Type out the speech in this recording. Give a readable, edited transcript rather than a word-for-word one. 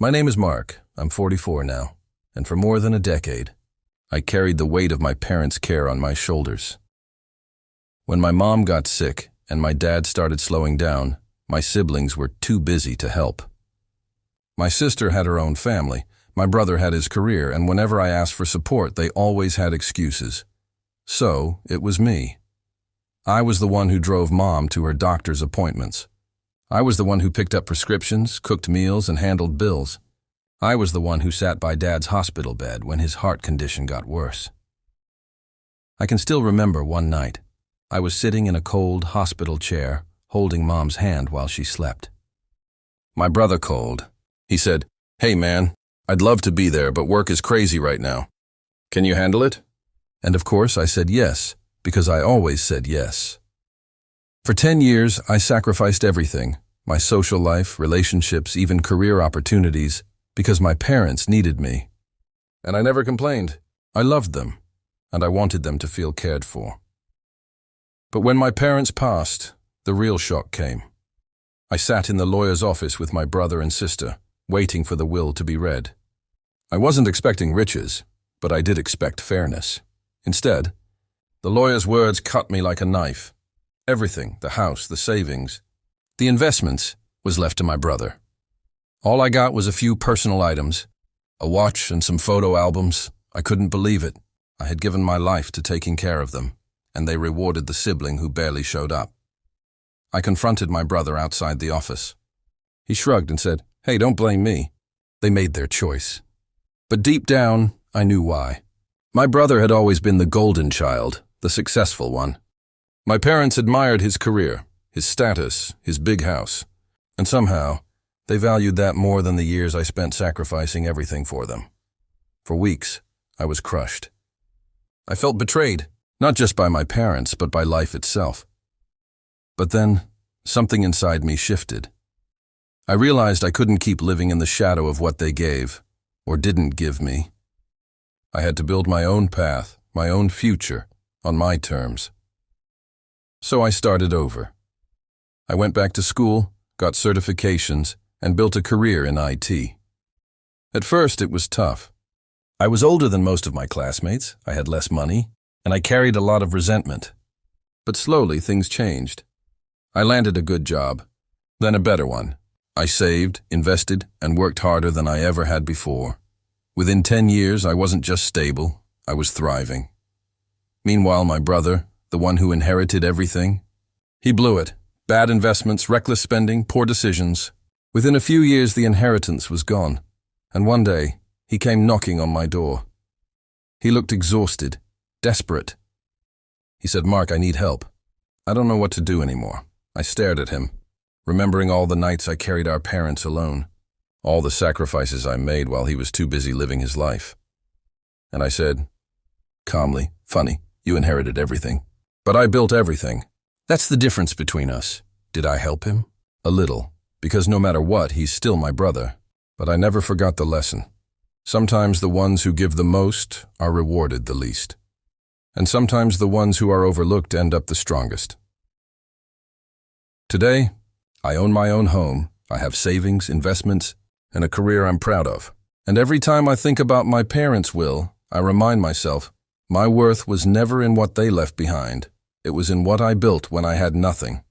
My name is Mark. I'm 44 now, and for more than a decade, I carried the weight of my parents' care on my shoulders. When my mom got sick and my dad started slowing down, my siblings were too busy to help. My sister had her own family, my brother had his career, and whenever I asked for support, they always had excuses. So, it was me. I was the one who drove Mom to her doctor's appointments. I was the one who picked up prescriptions, cooked meals, and handled bills. I was the one who sat by Dad's hospital bed when his heart condition got worse. I can still remember one night. I was sitting in a cold hospital chair, holding Mom's hand while she slept. My brother called. He said, "Hey man, I'd love to be there, but work is crazy right now. Can you handle it?" And of course I said yes, because I always said yes. For 10 years, I sacrificed everything, my social life, relationships, even career opportunities, because my parents needed me. And I never complained. I loved them, and I wanted them to feel cared for. But when my parents passed, the real shock came. I sat in the lawyer's office with my brother and sister, waiting for the will to be read. I wasn't expecting riches, but I did expect fairness. Instead, the lawyer's words cut me like a knife. Everything, the house, the savings, the investments, was left to my brother. All I got was a few personal items, a watch and some photo albums. I couldn't believe it. I had given my life to taking care of them, and they rewarded the sibling who barely showed up. I confronted my brother outside the office. He shrugged and said, "Hey, don't blame me. They made their choice." But deep down, I knew why. My brother had always been the golden child, the successful one. My parents admired his career, his status, his big house, and somehow, they valued that more than the years I spent sacrificing everything for them. For weeks, I was crushed. I felt betrayed, not just by my parents, but by life itself. But then, something inside me shifted. I realized I couldn't keep living in the shadow of what they gave, or didn't give me. I had to build my own path, my own future, on my terms. So I started over. I went back to school, got certifications, and built a career in IT. At first, it was tough. I was older than most of my classmates, I had less money, and I carried a lot of resentment. But slowly, things changed. I landed a good job, then a better one. I saved, invested, and worked harder than I ever had before. Within 10 years, I wasn't just stable, I was thriving. Meanwhile, my brother, the one who inherited everything, he blew it. Bad investments, reckless spending, poor decisions. Within a few years, the inheritance was gone. And one day, he came knocking on my door. He looked exhausted, desperate. He said, "Mark, I need help. I don't know what to do anymore." I stared at him, remembering all the nights I carried our parents alone, all the sacrifices I made while he was too busy living his life. And I said, calmly, "Funny, you inherited everything. But I built everything. That's the difference between us." Did I help him? A little, because no matter what, he's still my brother. But I never forgot the lesson. Sometimes the ones who give the most are rewarded the least. And sometimes the ones who are overlooked end up the strongest. Today, I own my own home, I have savings, investments, and a career I'm proud of. And every time I think about my parents' will, I remind myself, my worth was never in what they left behind. It was in what I built when I had nothing.